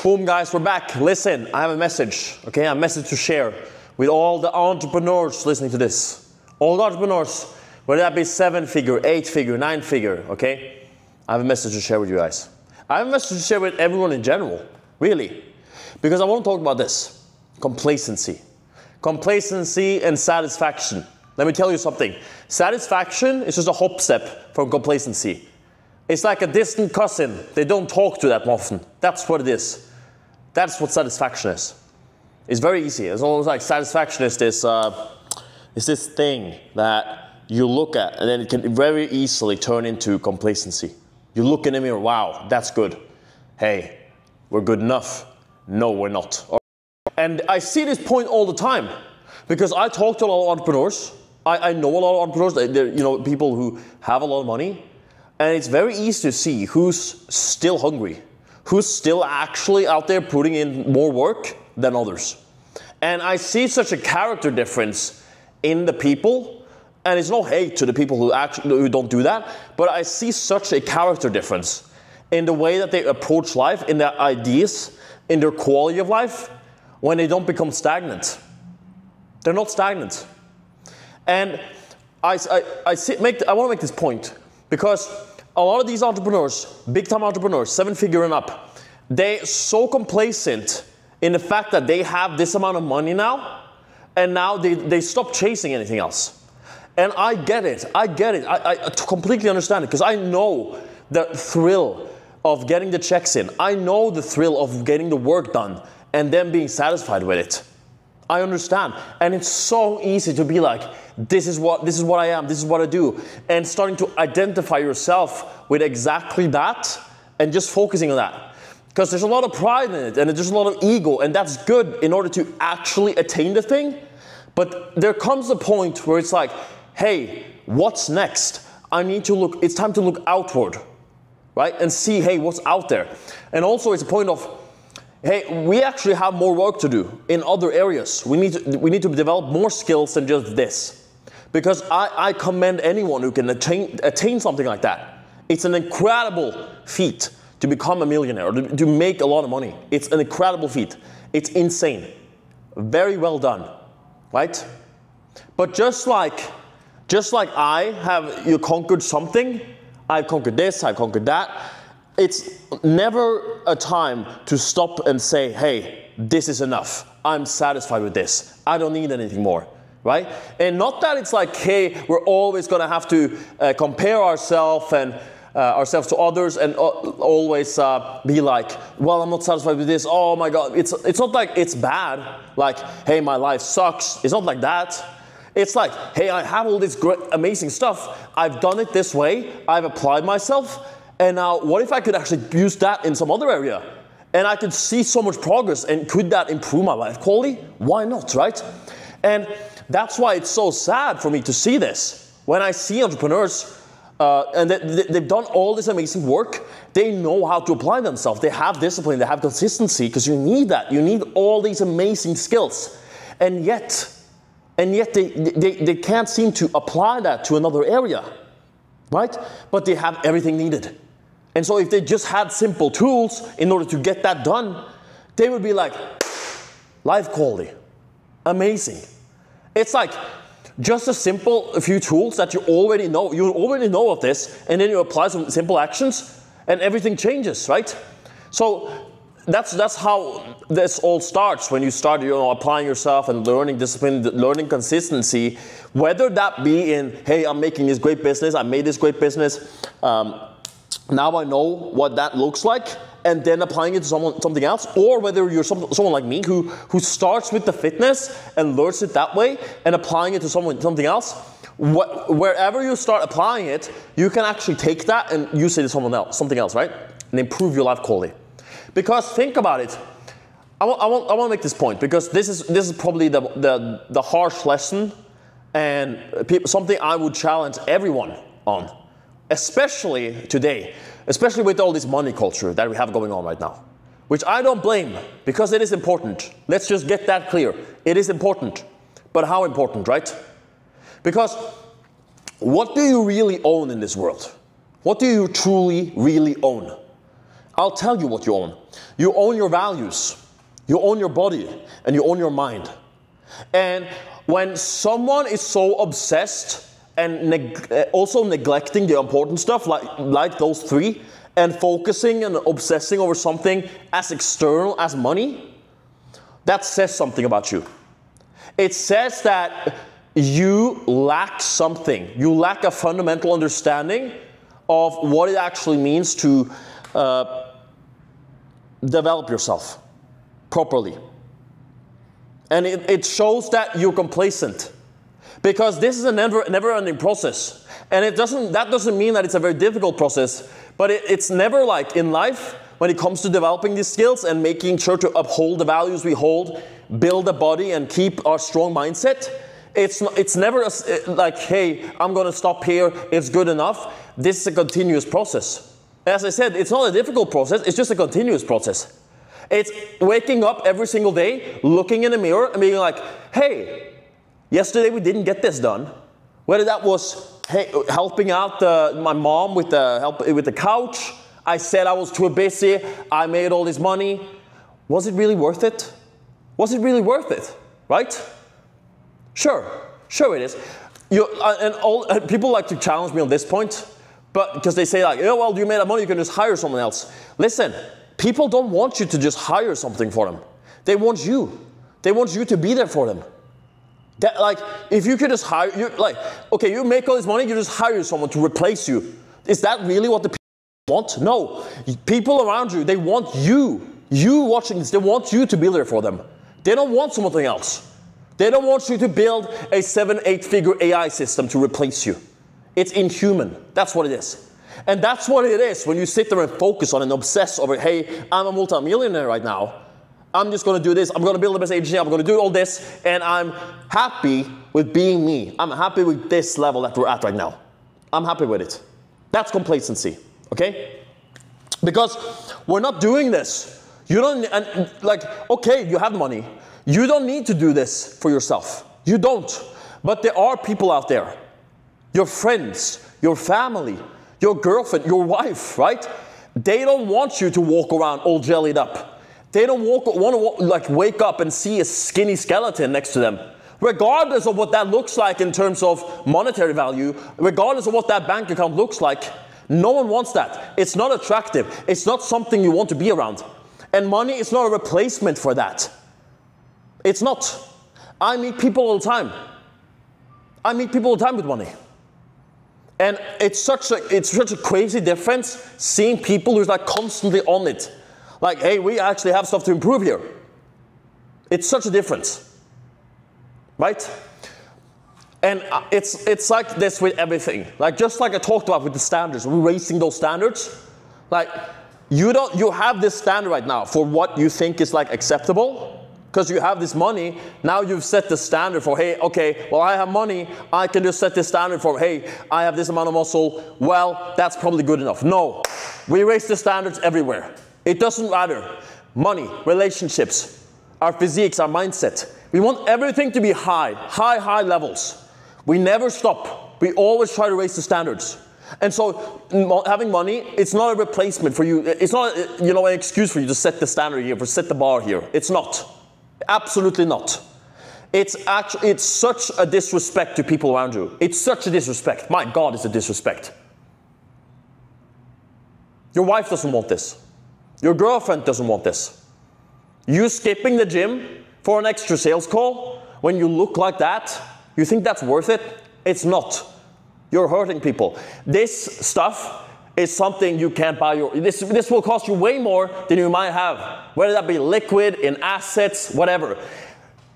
Boom, guys, we're back. Listen, I have a message, okay? A message to share with all the entrepreneurs listening to this. All the entrepreneurs, whether that be 7-figure, 8-figure, 9-figure, okay? I have a message to share with you guys. I have a message to share with everyone in general, really. Because I want to talk about this, complacency. Complacency and satisfaction. Let me tell you something. Satisfaction is just a hop step from complacency. It's like a distant cousin. They don't talk to that often. That's what it is. That's what satisfaction is. It's very easy. It's almost like satisfaction is this thing that you look at and then it can very easily turn into complacency. You look in the mirror, wow, that's good. Hey, we're good enough. No, we're not. And I see this point all the time because I talk to a lot of entrepreneurs. I know a lot of entrepreneurs, they're, people who have a lot of money. And it's very easy to see who's still hungry, who's still actually out there putting in more work than others. And I see such a character difference in the people, and it's no hate to the people who don't do that, but I see such a character difference in the way that they approach life, in their ideas, in their quality of life, when they don't become stagnant. They're not stagnant. And I want to make this point because a lot of these entrepreneurs, big-time entrepreneurs, 7-figure and up, they're so complacent in the fact that they have this amount of money now, and now they stop chasing anything else. And I get it. I completely understand it because I know the thrill of getting the checks in. I know the thrill of getting the work done and then being satisfied with it. I understand. And it's so easy to be like, this is what I am, this is what I do. And starting to identify yourself with exactly that and just focusing on that. Because there's a lot of pride in it and there's a lot of ego, and that's good in order to actually attain the thing. But there comes a point where it's like, hey, what's next? It's time to look outward, right? And see, hey, what's out there? And also it's a point of, hey, we actually have more work to do in other areas. We need to develop more skills than just this. Because I commend anyone who can attain something like that. It's an incredible feat to become a millionaire, to make a lot of money. It's an incredible feat. It's insane. Very well done, right? But just like you conquered something, I've conquered this, I've conquered that. It's never a time to stop and say, hey, this is enough. I'm satisfied with this. I don't need anything more, right? And not that it's like, hey, we're always going to have to compare ourselves to others and always be like, well, I'm not satisfied with this. Oh my God. It's not like it's bad. Like, hey, my life sucks. It's not like that. It's like, hey, I have all this great, amazing stuff. I've done it this way. I've applied myself. And now, what if I could actually use that in some other area? And I could see so much progress, and could that improve my life quality? Why not, right? And that's why it's so sad for me to see this. When I see entrepreneurs, and they've done all this amazing work, they know how to apply themselves. They have discipline, they have consistency, because you need that. You need all these amazing skills. And yet they can't seem to apply that to another area, right? But they have everything needed. And so if they just had simple tools in order to get that done, they would be like, life quality, amazing. It's like just a few tools that you already know of this, and then you apply some simple actions and everything changes, right? So that's how this all starts, when you start applying yourself and learning discipline, learning consistency, whether that be in, hey, I'm making this great business, I made this great business, now I know what that looks like, and then applying it to something else, or whether you're someone like me who starts with the fitness and learns it that way and applying it to something else. Wherever you start applying it, you can actually take that and use it to something else, right? And improve your life quality. Because think about it. I want to make this point, because this is probably the harsh lesson, and something I would challenge everyone on. Especially today, especially with all this money culture that we have going on right now, which I don't blame, because it is important. Let's just get that clear. It is important. But how important, right? Because what do you really own in this world? What do you truly, really own? I'll tell you what you own. You own your values, you own your body, and you own your mind. And when someone is so obsessed and also neglecting the important stuff, like those three, and focusing and obsessing over something as external as money, that says something about you. It says that you lack something. You lack a fundamental understanding of what it actually means to develop yourself properly. And it shows that you're complacent. Because this is a never-ending process. And that doesn't mean that it's a very difficult process, but it's never like in life, when it comes to developing these skills and making sure to uphold the values we hold, build a body and keep our strong mindset, it's never like, hey, I'm going to stop here, it's good enough. This is a continuous process. As I said, it's not a difficult process, it's just a continuous process. It's waking up every single day, looking in the mirror and being like, hey, yesterday we didn't get this done. Whether that was helping out my mom with the couch, I said I was too busy, I made all this money. Was it really worth it? Was it really worth it? Right? Sure it is. People like to challenge me on this point, but because they say like, oh, well, you made that money, you can just hire someone else. Listen, people don't want you to just hire something for them. They want you. They want you to be there for them. That, like, if you could just hire, okay, you make all this money, you just hire someone to replace you. Is that really what the people want? No. People around you, they want you. You watching this, they want you to be there for them. They don't want something else. They don't want you to build a 7-8 figure AI system to replace you. It's inhuman. That's what it is. And that's what it is when you sit there and focus on and obsess over, hey, I'm a multimillionaire right now. I'm just going to do this. I'm going to build the best agency. I'm going to do all this. And I'm happy with being me. I'm happy with this level that we're at right now. I'm happy with it. That's complacency. Okay? Because we're not doing this. You don't, okay, you have money. You don't need to do this for yourself. You don't. But there are people out there. Your friends, your family, your girlfriend, your wife, right? They don't want you to walk around all jellied up. They don't want to wake up and see a skinny skeleton next to them. Regardless of what that looks like in terms of monetary value, regardless of what that bank account looks like, no one wants that. It's not attractive. It's not something you want to be around. And money is not a replacement for that. It's not. I meet people all the time. I meet people all the time with money. And it's such a crazy difference seeing people who's like constantly on it. Like, hey, we actually have stuff to improve here. It's such a difference. Right? And it's like this with everything. Like, just like I talked about with the standards, we're raising those standards. Like, you have this standard right now for what you think is like acceptable. Because you have this money, now you've set the standard for, hey, okay, well, I have money, I can just set this standard for, hey, I have this amount of muscle, well, that's probably good enough. No, we raise the standards everywhere. It doesn't matter. Money, relationships, our physiques, our mindset. We want everything to be high levels. We never stop. We always try to raise the standards. And so having money, it's not a replacement for you. It's not, an excuse for you to set the standard here, for set the bar here. It's not. Absolutely not. It's such a disrespect to people around you. It's such a disrespect. My God, it's a disrespect. Your wife doesn't want this. Your girlfriend doesn't want this. You skipping the gym for an extra sales call when you look like that, you think that's worth it? It's not. You're hurting people. This stuff is something you can't buy. This will cost you way more than you might have, whether that be liquid, in assets, whatever.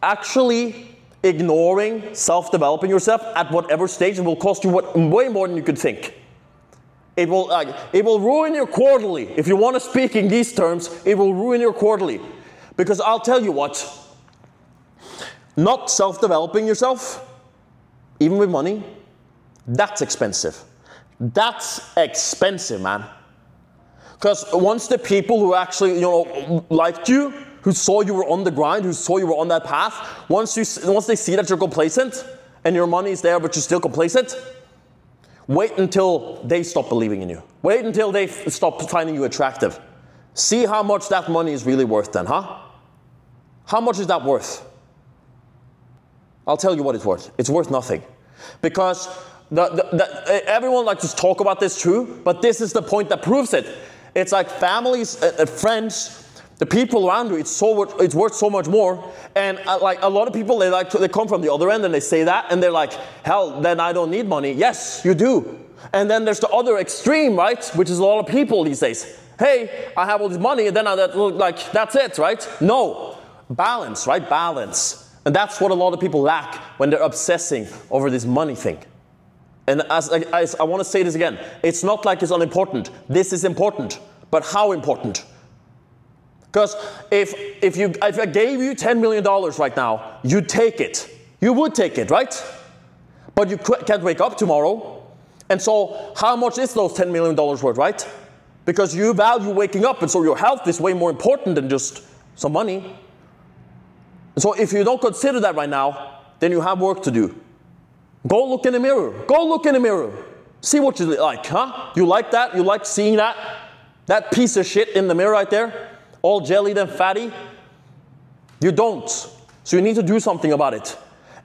Actually ignoring self-developing yourself at whatever stage, it will cost you way more than you could think. It will ruin your quarterly. If you want to speak in these terms, it will ruin your quarterly. Because I'll tell you what, not self-developing yourself, even with money, that's expensive. That's expensive, man. Because once the people who actually, liked you, who saw you were on the grind, who saw you were on that path, once they see that you're complacent and your money is there but you're still complacent, wait until they stop believing in you. Wait until they stop finding you attractive. See how much that money is really worth then, huh? How much is that worth? I'll tell you what it's worth. It's worth nothing. Because everyone likes to talk about this too, but this is the point that proves it. It's like families, friends, the people around you, it's worth so much more. And like a lot of people, they come from the other end and they say that, and they're like, hell, then I don't need money. Yes, you do. And then there's the other extreme, right? Which is a lot of people these days. Hey, I have all this money, and then that's it, right? No. Balance, right? Balance. And that's what a lot of people lack when they're obsessing over this money thing. And as I want to say this again, it's not like it's unimportant. This is important. But how important? Because if I gave you $10 million right now, you'd take it. You would take it, right? But you can't wake up tomorrow. And so how much is those $10 million worth, right? Because you value waking up, and so your health is way more important than just some money. So if you don't consider that right now, then you have work to do. Go look in the mirror. Go look in the mirror. See what you like, huh? You like that? You like seeing that? That piece of shit in the mirror right there? All jellied and fatty? You don't. So you need to do something about it.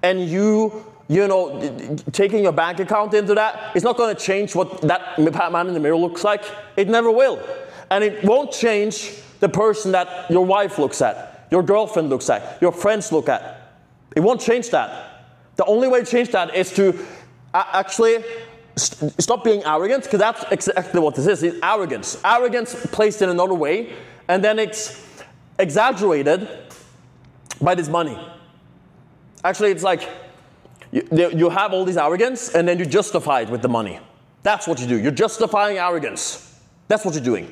And you know, taking your bank account into that, it's not going to change what that man in the mirror looks like. It never will. And it won't change the person that your wife looks at, your girlfriend looks at, your friends look at. It won't change that. The only way to change that is to actually stop being arrogant, because that's exactly what this is. It's arrogance. Arrogance placed in another way, and then it's exaggerated by this money. Actually, it's like you have all this arrogance, and then you justify it with the money. That's what you do. You're justifying arrogance. That's what you're doing.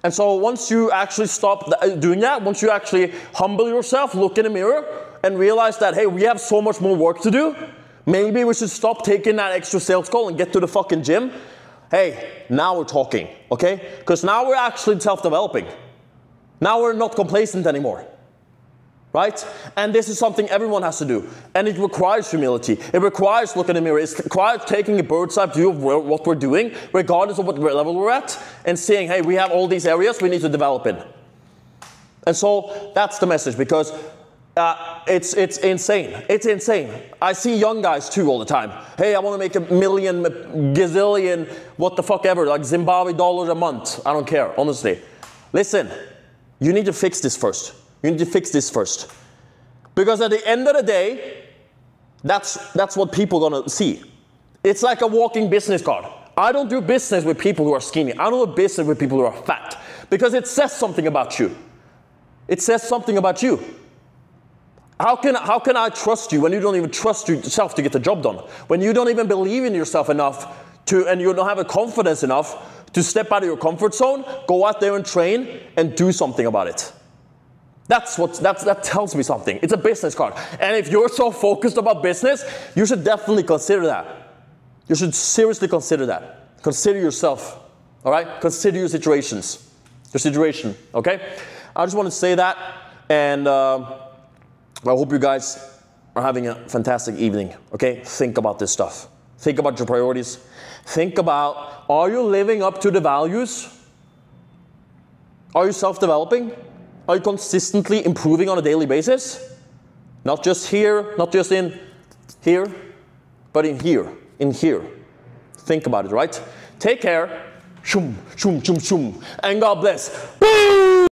And so once you actually stop doing that, once you actually humble yourself, look in the mirror, and realize that, hey, we have so much more work to do. Maybe we should stop taking that extra sales call and get to the fucking gym. Hey, now we're talking, okay? Because now we're actually self-developing. Now we're not complacent anymore, right? And this is something everyone has to do. And it requires humility. It requires looking in the mirror. It requires taking a bird's eye view of what we're doing, regardless of what level we're at, and saying, hey, we have all these areas we need to develop in. And so that's the message, because it's insane. It's insane. I see young guys too all the time. Hey, I want to make a million, gazillion, what the fuck ever, like Zimbabwe dollars a month. I don't care, honestly. Listen, you need to fix this first. You need to fix this first. Because at the end of the day, that's what people are going to see. It's like a walking business card. I don't do business with people who are skinny. I don't do business with people who are fat. Because it says something about you. It says something about you. How can I trust you when you don't even trust yourself to get the job done? When you don't even believe in yourself enough and you don't have a confidence enough to step out of your comfort zone, go out there and train and do something about it. That tells me something. It's a business card. And if you're so focused about business, you should definitely consider that. You should seriously consider that. Consider yourself, all right? Consider your situation, okay? I just want to say that, and I hope you guys are having a fantastic evening, okay? Think about this stuff. Think about your priorities. Think about, are you living up to the values? Are you self-developing? Are you consistently improving on a daily basis? Not just here, not just in here, but in here, Think about it, right? Take care. Shum, shum, shum, shum. And God bless. Boom!